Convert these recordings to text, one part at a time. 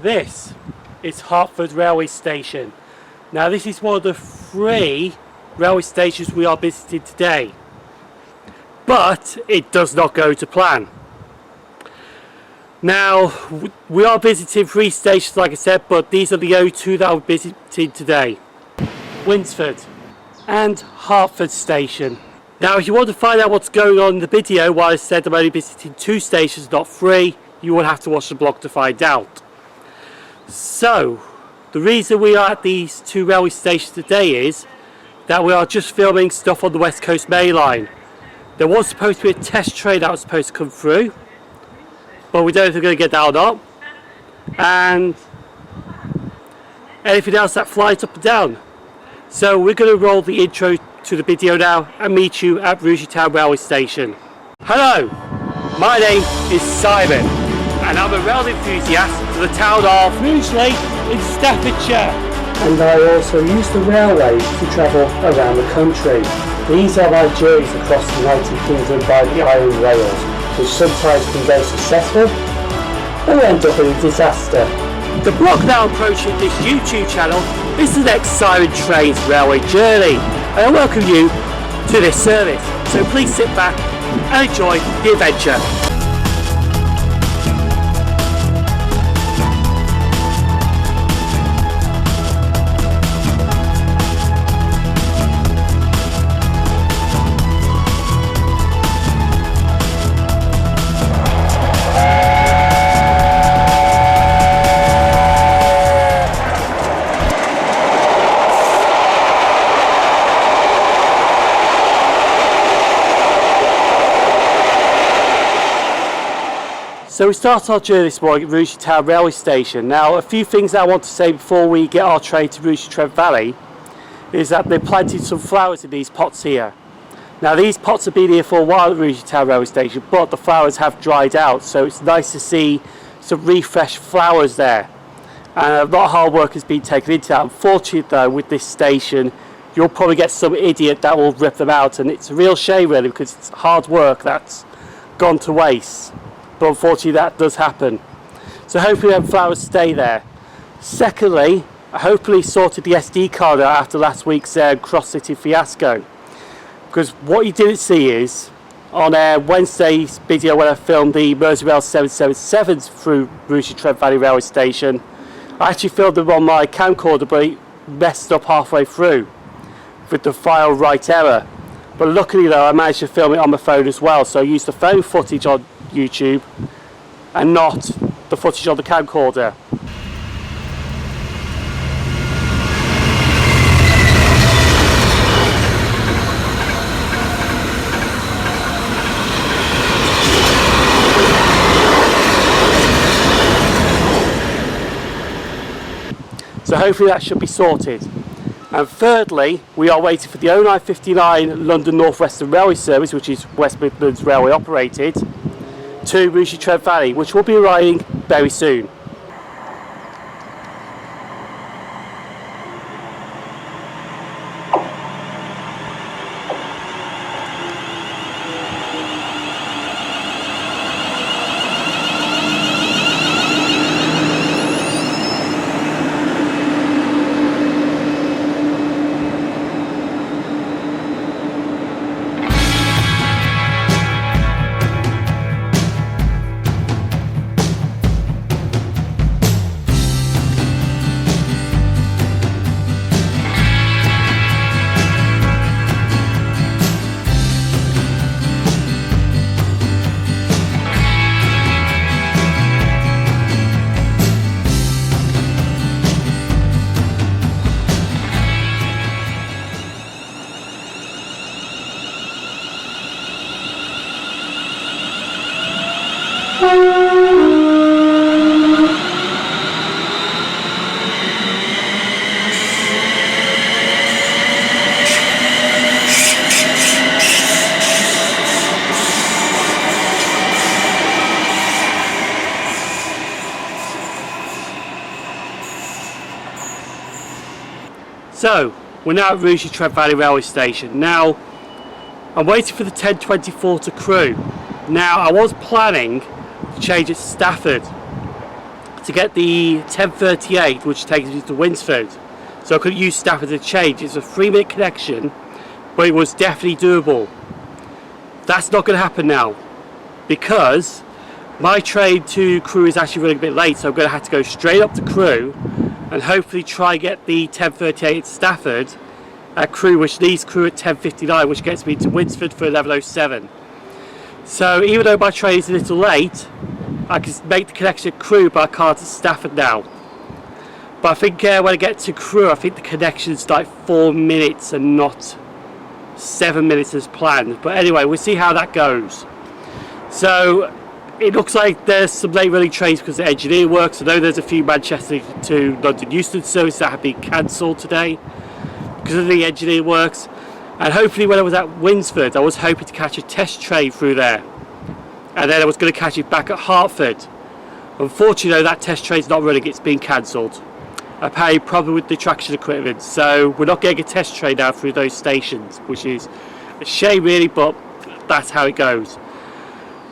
This is HartFORD Railway Station. Now this is one of the 3 railway stations we are visiting today, but it does not go to plan. Now we are visiting 3 stations like I said, but these are the only 2 that we're visiting today. Winsford and HartFORD Station. Now if you want to find out what's going on in the video, while I said I'm only visiting 2 stations not 3, you will have to watch the blog to find out. So the reason we are at these 2 railway stations today is that we are just filming stuff on the West Coast Main Line. There was supposed to be a test train that was supposed to come through, but we don't know if we're going to get that or not, and anything else that flies up and down. So we're going to roll the intro to the video now and meet you at Rugeley Town railway station. Hello, my name is Simon and I'm a rail enthusiast for the town of Rugeley in Staffordshire. And I also use the railway to travel around the country. These are my journeys across the United Kingdom by the Iron Rails, which sometimes can go successful or end up in a disaster. The blog now approaching this YouTube channel is the next Siren Trains railway journey, and I welcome you to this service. So please sit back and enjoy the adventure. So we start our journey this morning at Rugeley Town railway station. Now a few things that I want to say before we get our train to Rugeley Trent Valley is that they planted some flowers in these pots here. Now these pots have been here for a while at Rugeley Town railway station, but the flowers have dried out, so it's nice to see some refreshed flowers there. And a lot of hard work has been taken into that. Unfortunately though, with this station you'll probably get some idiot that will rip them out, and it's a real shame really, because it's hard work that's gone to waste. But unfortunately that does happen. So hopefully them flowers stay there. Secondly, I hopefully sorted the SD card out after last week's cross-city fiasco. Because what you didn't see is, on Wednesday's video when I filmed the Merseyrail 777s through Rugeley Trent Valley railway station, I actually filmed them on my camcorder, but it messed up halfway through with the file write error. But luckily though, I managed to film it on my phone as well, so I used the phone footage on YouTube and not the footage on the camcorder. So hopefully that should be sorted. And thirdly, we are waiting for the 0959 London North Western Railway service, which is West Midlands Railway operated, to Rugeley Trent Valley, which will be arriving very soon. So we're now at Rugeley Trent Valley railway station. Now I'm waiting for the 10:24 to Crewe. Now I was planning to change at Stafford to get the 1038, which takes me to Winsford, so I could use Stafford to change. It's a 3-minute connection, but it was definitely doable. That's not going to happen now, because my train to Crewe is actually running a bit late, so I'm going to have to go straight up to Crewe and hopefully try get the 1038 at Stafford at Crewe, which leaves Crewe at 10:59, which gets me to Winsford for 11:07. So even though my train is a little late, I can make the connection at Crewe, but I can't at Stafford now. But I think when I get to Crewe, I think the connection's like 4 minutes and not 7 minutes as planned. But anyway, we'll see how that goes. So it looks like there's some late running trains because of engineer works. I know there's a few Manchester to London Euston services that have been cancelled today because of the engineer works. And hopefully when I was at Winsford, I was hoping to catch a test train through there, and then I was going to catch it back at Hertford. Unfortunately, that test train's not running, it's been cancelled. Apparently problem with the traction equipment, so we're not getting a test train now through those stations, which is a shame really, but that's how it goes.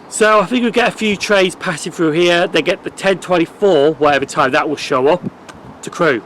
So I think we'll get a few trains passing through here. They get the 10:24, whatever time that will show up, to Crewe.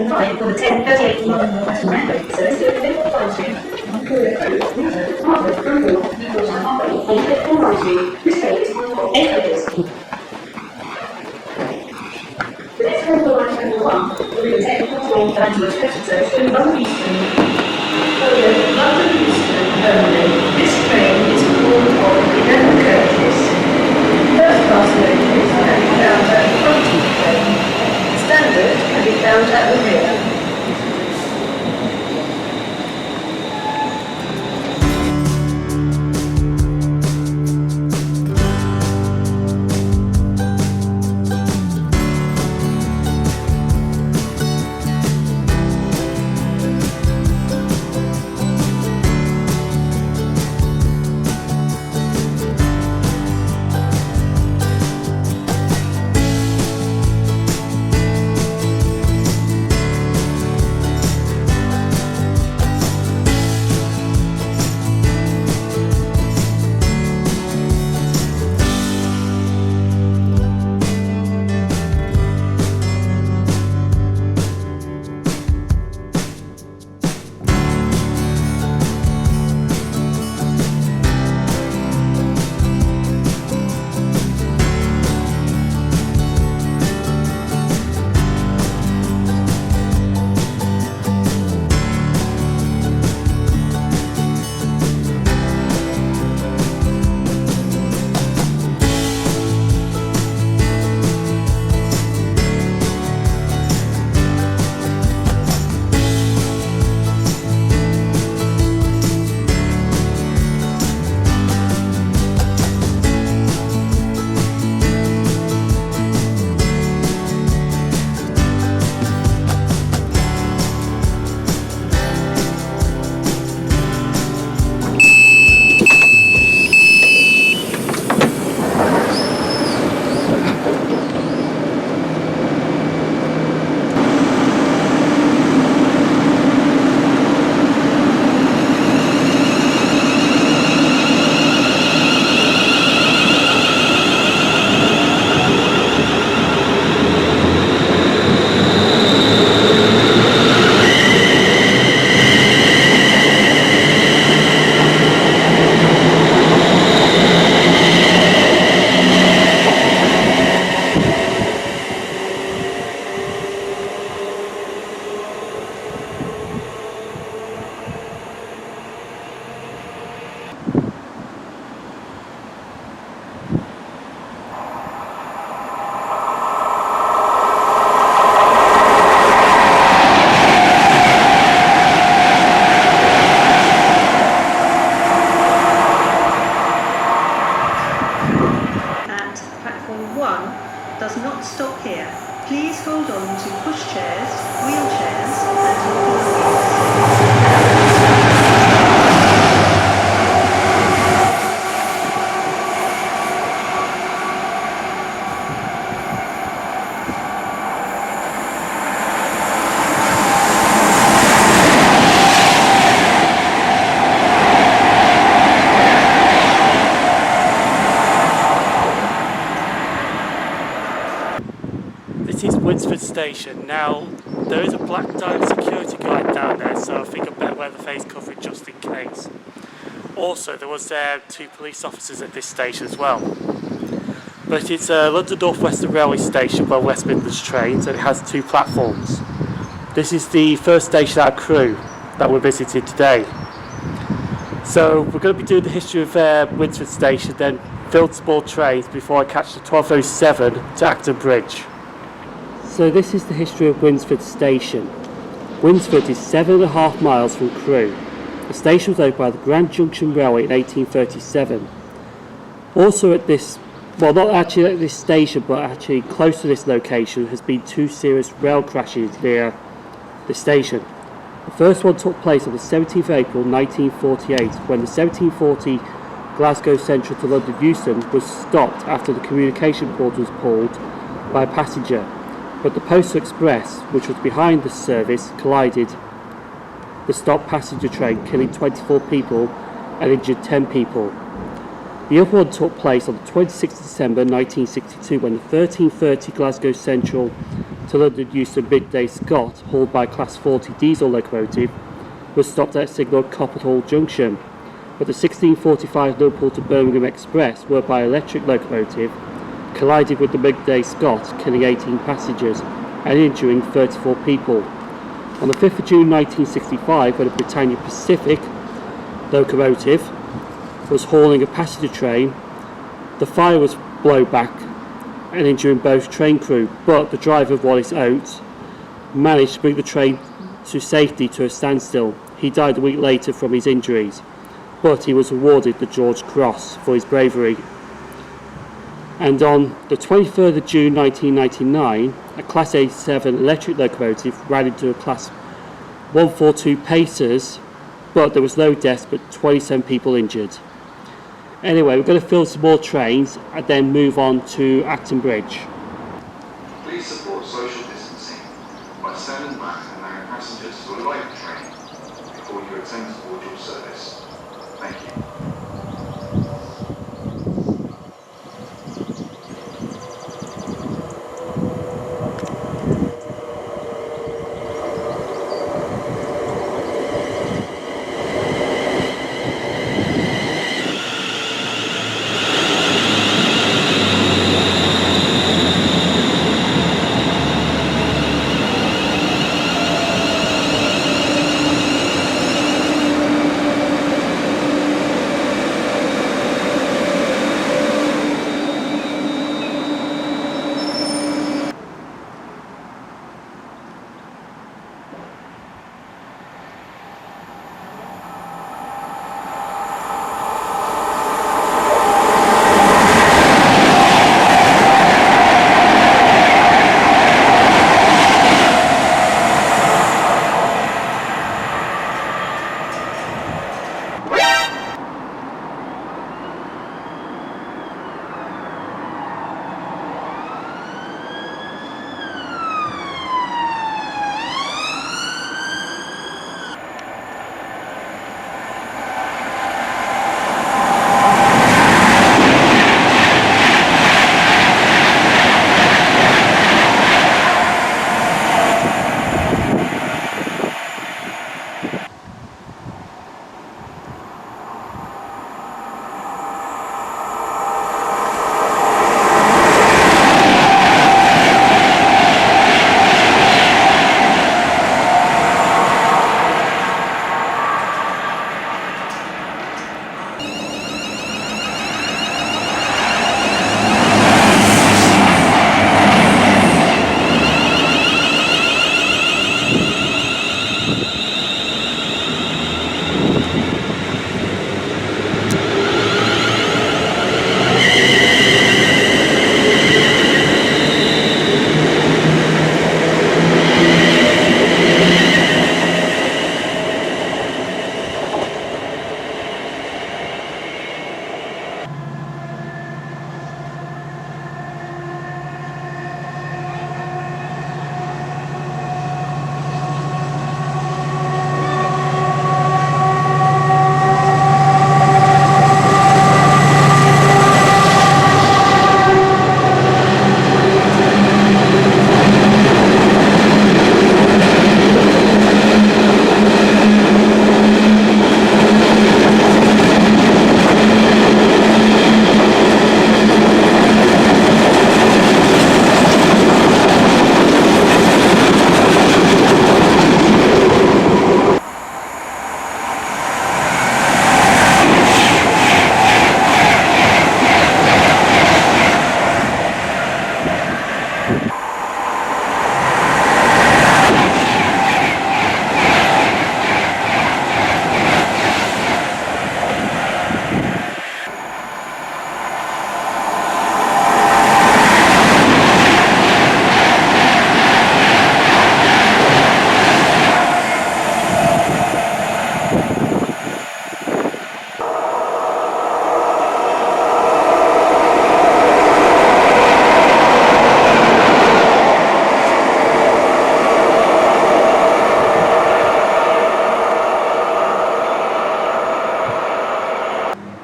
Right, for the 10:38 West Mango service to Liverpool Lime Street. Hartford, Rugeley, Liverpool Town, Liverpool Lime Street. This train is 8 coaches. The next Liverpool Lime Train 1 will be the 10:48 London Special Service to London Euston. London Euston only. This train is called on 11 coaches. First class coaches can be found at the front of the train. Standard can be found at the rear. Station. Now, there is a black diamond security guard down there, so I think I better wear the face covering just in case. Also, there was 2 police officers at this station as well. But it's London North Western Railway Station where West Midlands trains, and it has 2 platforms. This is the first station out of Crewe that we're visiting today. So we're going to be doing the history of Winsford Station, then field small trains before I catch the 12:07 to Acton Bridge. So this is the history of Winsford Station. Winsford is 7.5 miles from Crewe. The station was opened by the Grand Junction Railway in 1837. Also at this, well, not actually at this station, but actually close to this location, has been 2 serious rail crashes near the station. The first one took place on the 17th of April 1948, when the 1740 Glasgow Central to London Euston was stopped after the communication cord was pulled by a passenger, but the Postal Express, which was behind the service, collided the stopped passenger train, killing 24 people and injured 10 people. The other one took place on the 26th of December 1962, when the 1330 Glasgow Central to London Euston midday Scott, hauled by Class 40 diesel locomotive, was stopped at a signal at Copperhall Junction, but the 1645 Liverpool to Birmingham Express, worked by electric locomotive, collided with the midday Scott, killing 18 passengers and injuring 34 people. On the 5th of June 1965, when a Britannia Pacific locomotive was hauling a passenger train, the fire was blown back and injuring both train crew, but the driver of Wallace Oates managed to bring the train to safety to a standstill. He died a week later from his injuries, but he was awarded the George Cross for his bravery. And on the 23rd of June 1999, a Class A7 electric locomotive ran into a Class 142 Pacers, but there was no deaths but 27 people injured. Anyway, we're going to fill some more trains and then move on to Acton Bridge. Please support social distancing by standing back and allowing passengers to alight the train before you attempt to board your service. Thank you.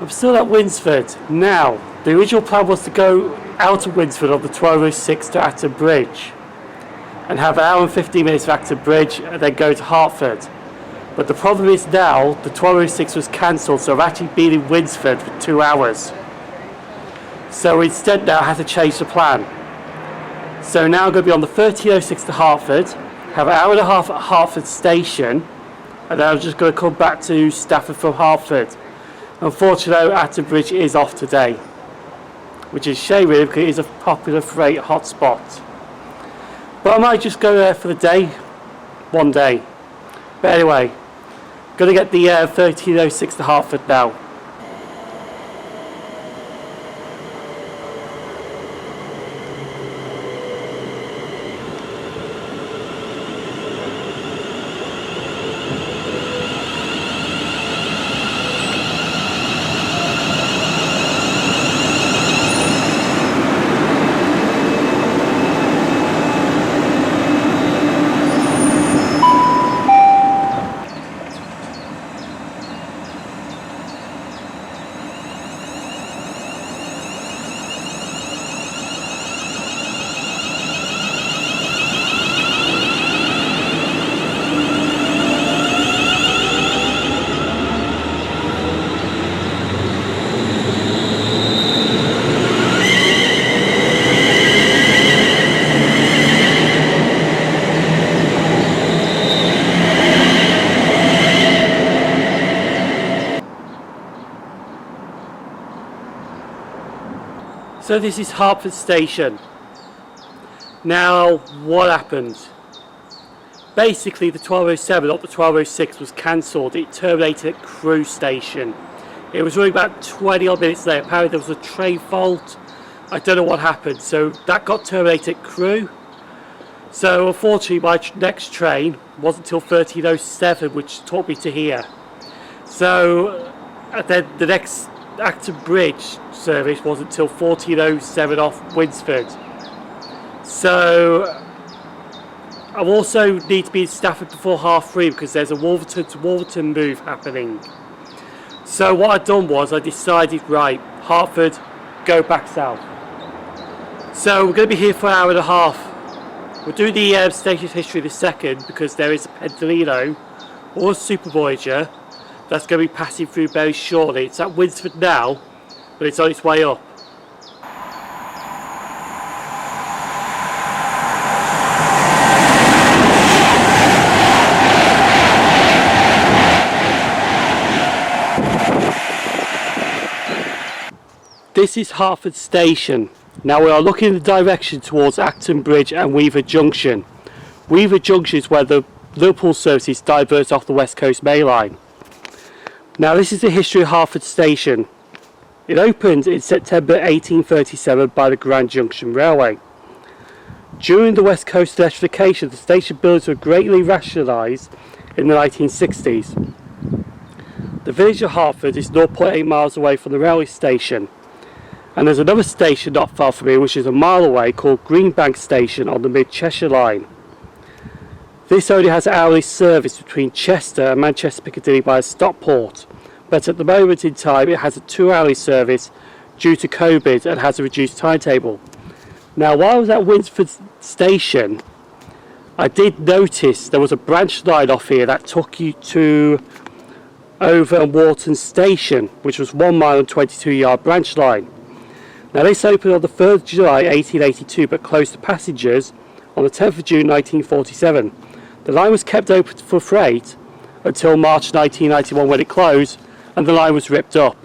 I'm still at Winsford. Now, the original plan was to go out of Winsford on the 1206 to Acton Bridge and have an hour and 15 minutes of Acton Bridge and then go to Hertford. But the problem is now the 1206 was cancelled, so I've actually been in Winsford for 2 hours. So instead now I had to change the plan. So now I'm going to be on the 1306 to Hertford, have an hour and a half at Hertford Station, and then I'm just going to come back to Stafford from Hertford. Unfortunately, Acton Bridge is off today, which is a shame really because it is a popular freight hotspot. But I might just go there for the day, one day. But anyway, going to get the 1306 to Hertford now. So this is Hertford Station. Now, what happened? Basically, the 1207, not the 1206, was cancelled. It terminated at Crewe Station. It was running about 20 odd minutes late. Apparently there was a train fault. I don't know what happened. So that got terminated at Crewe. So unfortunately, my next train wasn't until 1307, which took me to here. So then the next Acton Bridge service wasn't until 1407 off Winsford. So I also need to be in Stafford before 3:30 because there's a Wolverton to Wolverton move happening. So what I'd done was I decided, right, Hertford, go back south. So we're going to be here for an hour and a half. We'll do the station history in a second because there is a Pendolino or a Super Voyager that's going to be passing through very shortly. It's at Winsford now, but it's on its way up. This is Hertford Station. Now we are looking in the direction towards Acton Bridge and Weaver Junction. Weaver Junction is where the Liverpool services divert off the West Coast Main Line. Now this is the history of Hertford Station. It opened in September 1837 by the Grand Junction Railway. During the West Coast electrification, the station buildings were greatly rationalised in the 1960s. The village of Hertford is 0.8 miles away from the railway station. And there's another station not far from here which is a mile away called Greenbank Station on the Mid-Cheshire line. This only has hourly service between Chester and Manchester Piccadilly by Stockport, but at the moment in time it has a 2-hourly service due to COVID and has a reduced timetable. Now while I was at Winsford Station, I did notice there was a branch line off here that took you to Over and Wharton Station, which was 1 mile and 22 yard branch line. Now this opened on the 3rd of July 1882 but closed to passengers on the 10th of June 1947. The line was kept open for freight until March 1991 when it closed and the line was ripped up.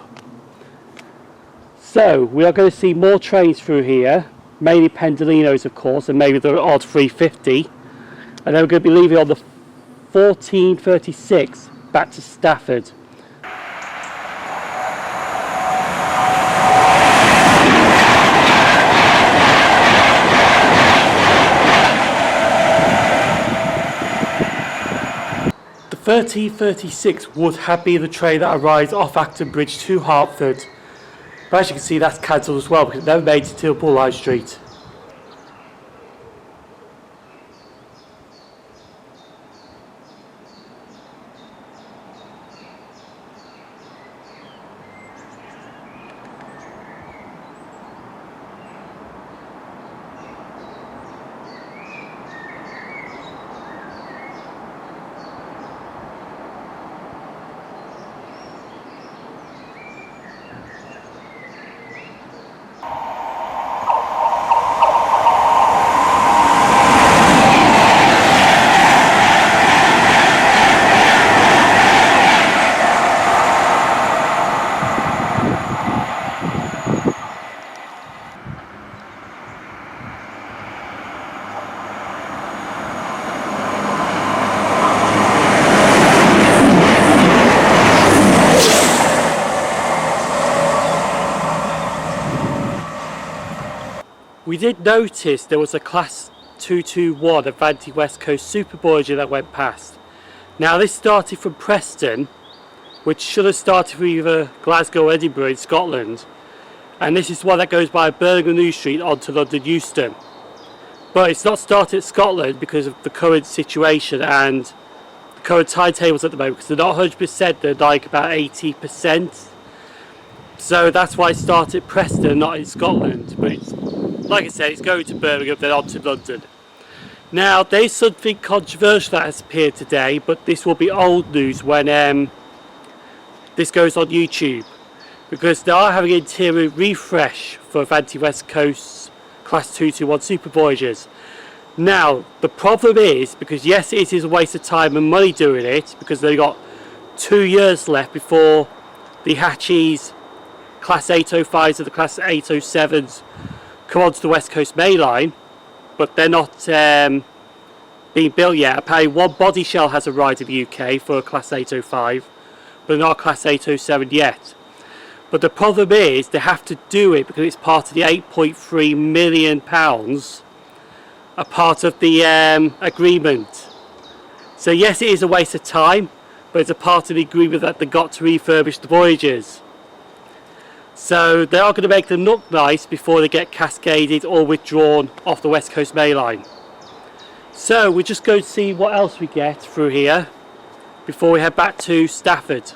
So we are going to see more trains through here, mainly Pendolinos of course, and maybe the odd 350. And then we're going to be leaving on the 1436 back to Stafford. The 1336 would have been the train that arrives off Acton Bridge to Hertford. But as you can see, that's cancelled as well because it never made it to Liverpool Lime Street. We did notice there was a Class 221 Avanti West Coast Super Voyager that went past. Now this started from Preston, which should have started from either Glasgow or Edinburgh in Scotland, and this is one that goes by Birmingham New Street onto London Euston. But it's not started at Scotland because of the current situation and the current timetables at the moment, because they're not 100%, they're like about 80%. So that's why it started at Preston, not in Scotland. But it's, like I said, it's going to Birmingham, then on to London. Now, there's something controversial that has appeared today, but this will be old news when this goes on YouTube, because they are having an interior refresh for Avanti West Coast's Class 221 Super Voyagers. Now, the problem is, because yes, it is a waste of time and money doing it, because they've got 2 years left before the Hatchies, Class 805s and the Class 807s come onto the West Coast Main Line, but they're not being built yet. Apparently one body shell has arrived in the UK for a Class 805, but not Class 807 yet. But the problem is they have to do it because it's part of the £8.3 million, a part of the agreement. So yes, it is a waste of time, but it's a part of the agreement that they got to refurbish the Voyagers. So they are going to make them look nice before they get cascaded or withdrawn off the West Coast Main Line. So we're just going to see what else we get through here before we head back to Stafford.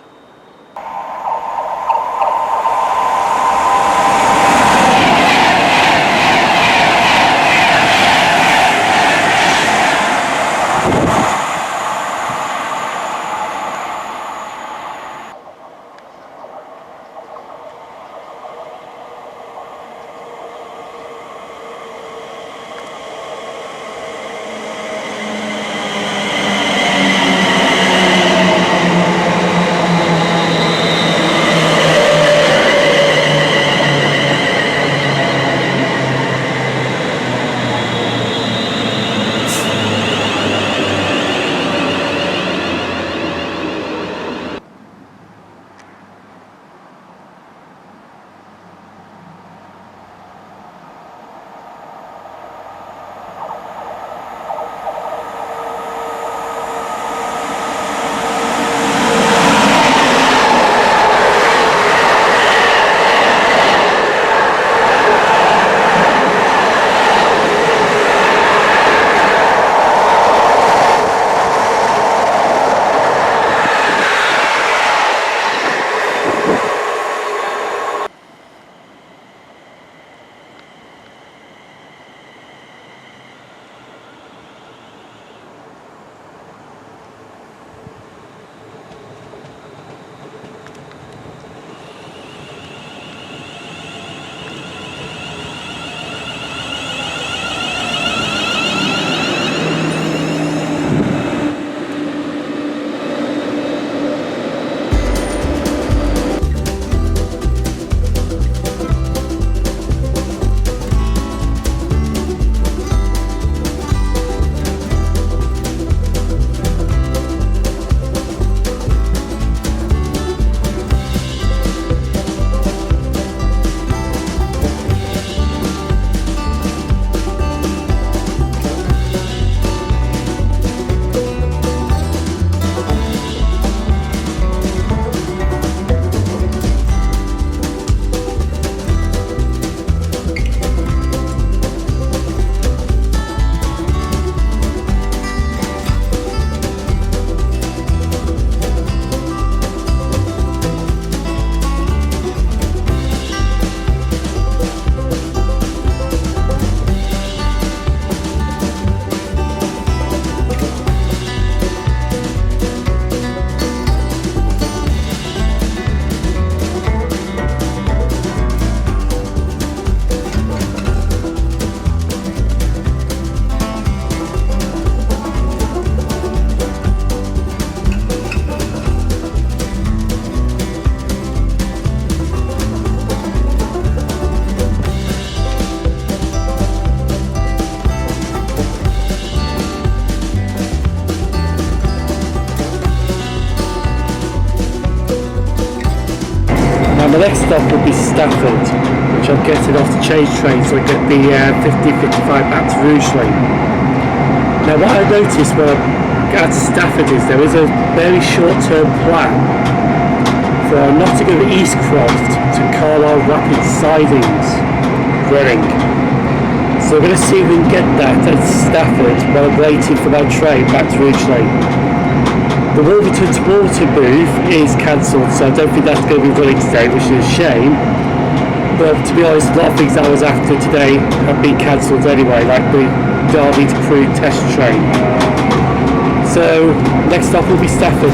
The next stop will be Stafford. which I'm getting off the change train so I get the 50-55 back to Rugeley. Now what I noticed when I got to Stafford is there is a very short-term plan for Nottingham East Croft to Carlisle Rapid Sidings running. So we're going to see if we can get that at Stafford while I'm waiting for my train back to Rugeley. The Wolverton to Walton move is cancelled, so I don't think that's going to be running today, which is a shame. But to be honest, a lot of things that I was after today have been cancelled anyway, like the Derby to Crewe test train. So next stop will be Stafford.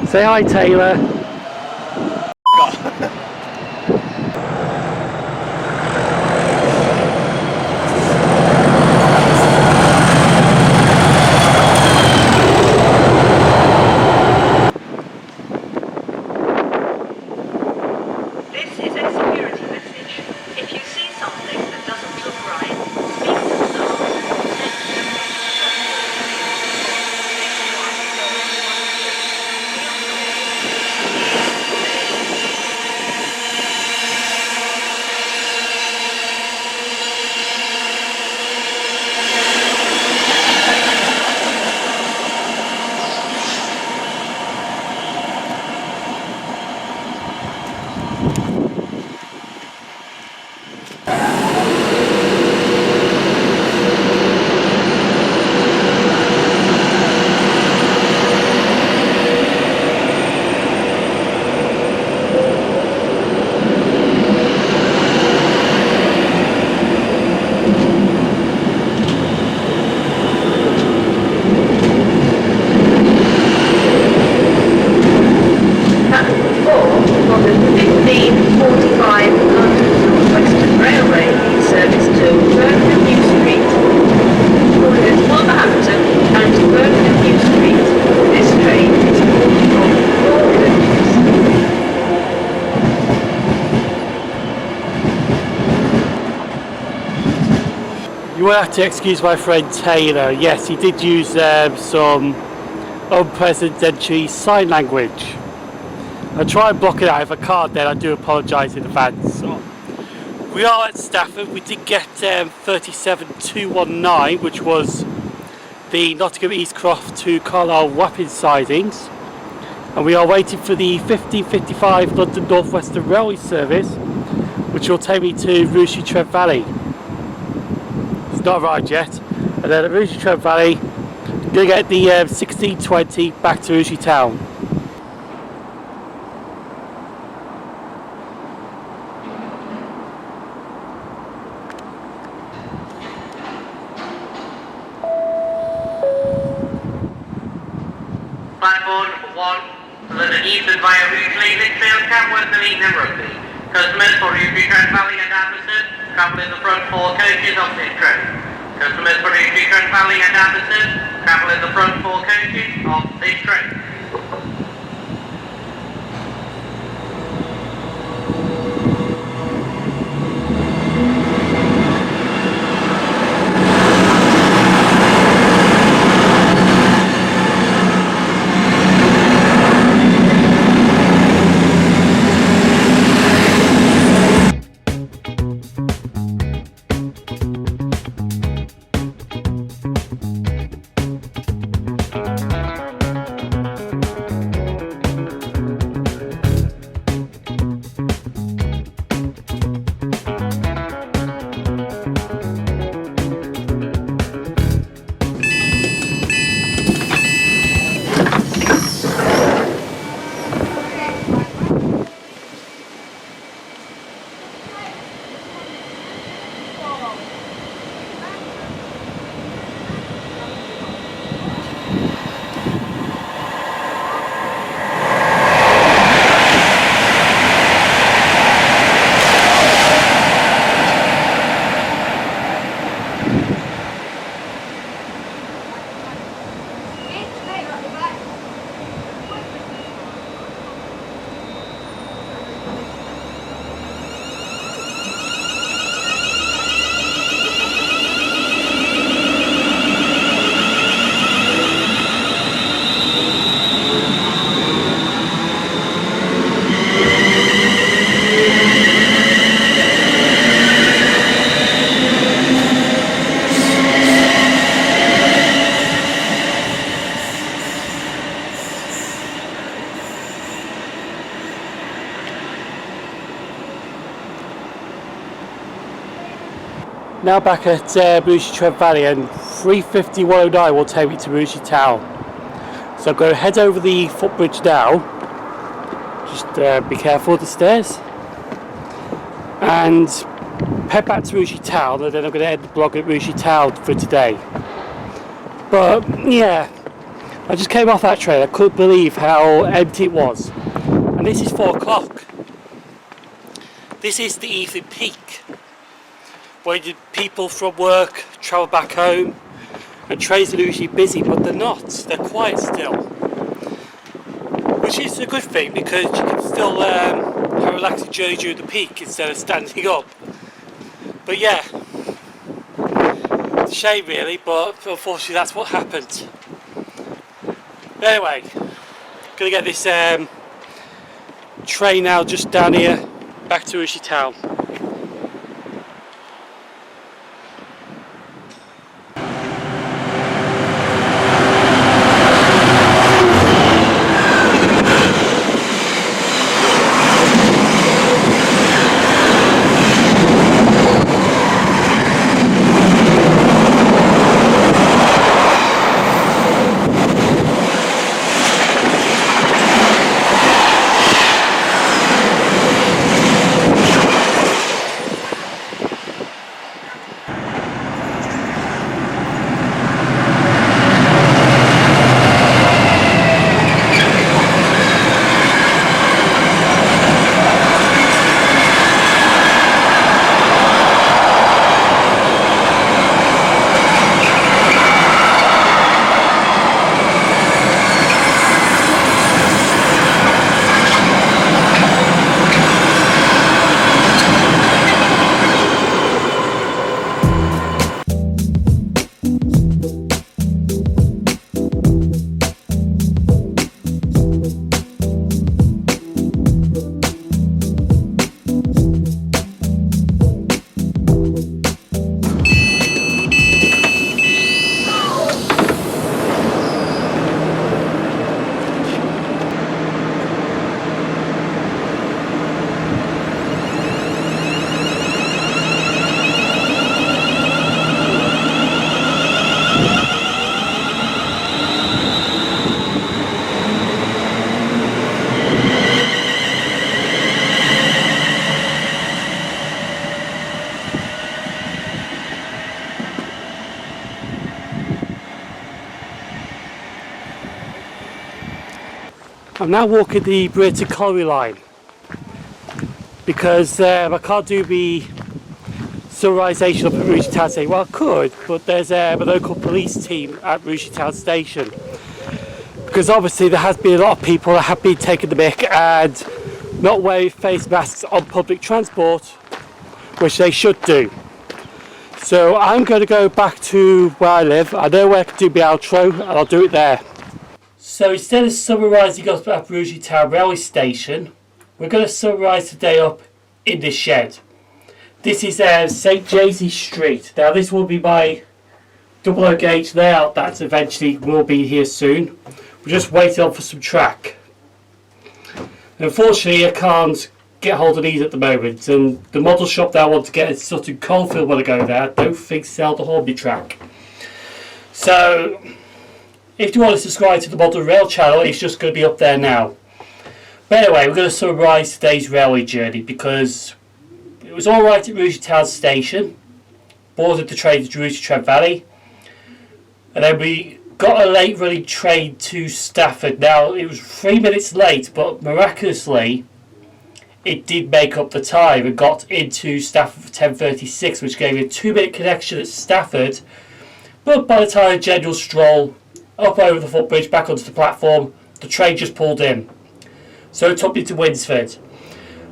Say hi, Taylor. This is a security message. If you see something that doesn't look right, speak to staff. will have to excuse my friend Taylor. Yes, he did use some unprecedented sign language. I try and block it out if I can't, then I do apologise in advance. So, we are at Stafford. We did get 37219, which was the Nottingham Eastcroft to Carlisle Wapping sidings. And we are waiting for the 1555 London North Western Railway service, which will take me to Rugeley Trent Valley. It's not arrived yet. And then at Rugeley Trent Valley, I'm going to get the 1620 back to Rugeley Town. Platform 1, London Eastern via Rugeley, Lichfield, Camworth and Eton and Rugby. Customers for Rugeley Trent Valley and Amberson, travel in the front 4 coaches of this train. Customers for Rugeley Trent Valley and Amberson, travel in the front 4 coaches of this train. Now back at Rugeley Trent Valley, and 35109 will take me to Rugeley Town. So I'm going to head over the footbridge now. Just be careful of the stairs. And head back to Rugeley Town, and then I'm going to end the blog at Rugeley Town for today. But yeah, I just came off that train. I couldn't believe how empty it was. And this is 4 o'clock. This is the evening peak, when people from work travel back home, and trains are usually busy, but they're not. They're quiet still, which is a good thing because you can still have a relaxing journey during the peak instead of standing up. But yeah, it's a shame really, but unfortunately that's what happened. Anyway, gonna get this train now just down here back to Rugeley Town. I'm now walking the Brita Colliery line because I can't do the summarisation up at Rugeley Town Station. Well, I could, but there's a local police team at Rugeley Town Station, because obviously there has been a lot of people that have been taking the mick and not wearing face masks on public transport, which they should do. So I'm going to go back to where I live. I know where I can do my outro, and I'll do it there. So instead of summarising up at Rugeley Town Railway Station, we're going to summarise today up in this shed. This is St James's Street. Now this will be my double O gauge layout that eventually will be here soon. We're just waiting on for some track. Unfortunately I can't get hold of these at the moment, and the model shop that I want to get in Sutton Coldfield when I go there, I don't think sell the Hornby track. So if you want to subscribe to the Model Rail channel, it's just going to be up there now. But anyway, we're going to summarise today's railway journey because it was alright at Rugeley Town Station, boarded the train to Rugeley Trent Valley, and then we got a late running train to Stafford. Now it was 3 minutes late, but miraculously it did make up the time and got into Stafford for 10:36, which gave me a 2-minute connection at Stafford. But by the time general stroll up over the footbridge back onto the platform, the train just pulled in. So it took me to Winsford.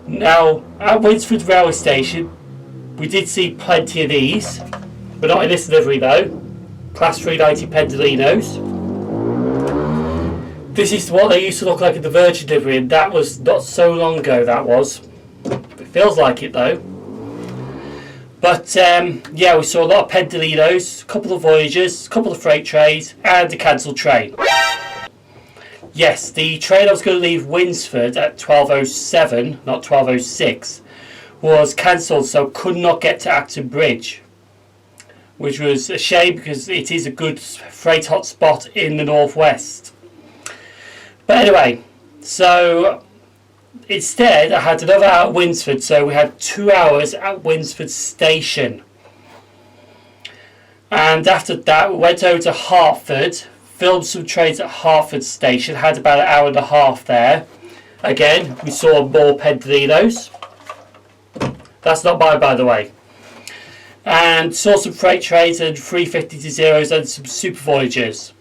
Now at Winsford railway station we did see plenty of these, but not in this delivery though. Class 390 Pendolinos. This is what they used to look like in the Virgin delivery, and that was not so long ago, that was. It feels like it though. But yeah, we saw a lot of Pendolinos, a couple of Voyagers, a couple of freight trains, and a cancelled train. Yes, the train I was going to leave Winsford at 12:07, not 12:06, was cancelled, so could not get to Acton Bridge, which was a shame because it is a good freight hotspot in the northwest. But anyway, so instead I had another hour at Winsford, so we had 2 hours at Winsford Station. And after that we went over to Hartford, filmed some trains at Hartford Station, had about an hour and a half there. Again, we saw more Pendolinos. That's not mine, by the way. And saw some freight trains and 350-0s and some super Voyagers.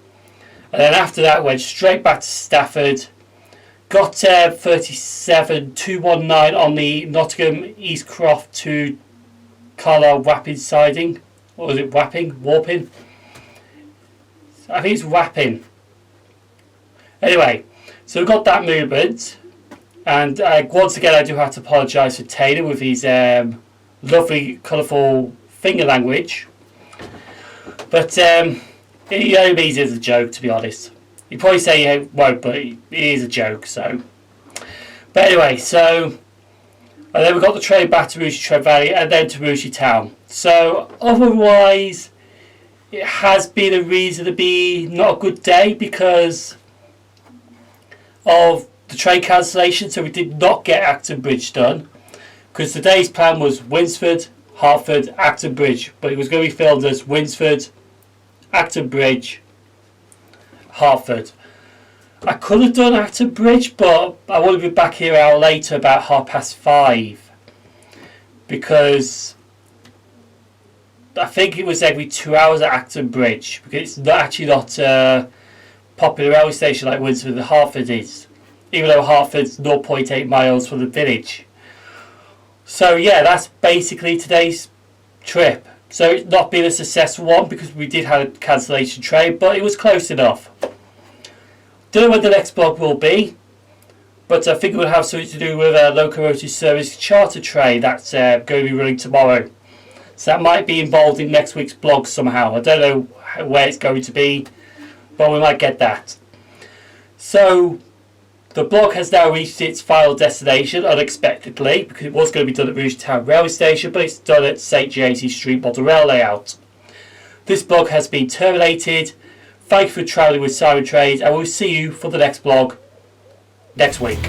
And then after that went straight back to Stafford. Got 37219 on the Nottingham East Croft to Carlisle Wapping siding. Or was it Wapping? Warping? I think it's Wapping. Anyway, so we got that movement. And once again I do have to apologise for Taylor with his lovely colourful finger language. But he only means it as a joke, to be honest. He'd probably say he won't, but it is a joke, so. But anyway, so and then we got the train back to Rugeley Trent Valley and then to Rugeley Town. So otherwise it has been a reasonably not a good day because of the train cancellation, so we did not get Acton Bridge done because today's plan was Winsford, Hartford, Acton Bridge, but it was going to be filmed as Winsford, Acton Bridge, Hartford. I could have done Acton Bridge, but I would have been back here an hour later, about 5:30, because I think it was every 2 hours at Acton Bridge, because it's actually not a popular railway station like Winsford and Hartford is, even though Hartford's 0.8 miles from the village. So yeah, that's basically today's trip. So it's not been a successful one because we did have a cancellation train, but it was close enough. Don't know when the next vlog will be, but I think it will have something to do with a locomotive service charter train that's going to be running tomorrow. So that might be involved in next week's vlog somehow. I don't know where it's going to be, but we might get that. So the blog has now reached its final destination unexpectedly, because it was going to be done at Rugeley Town Railway Station, but it's done at St James's Street Model Rail layout. This blog has been terminated. Thank you for travelling with Simon Trades, and we'll see you for the next vlog next week.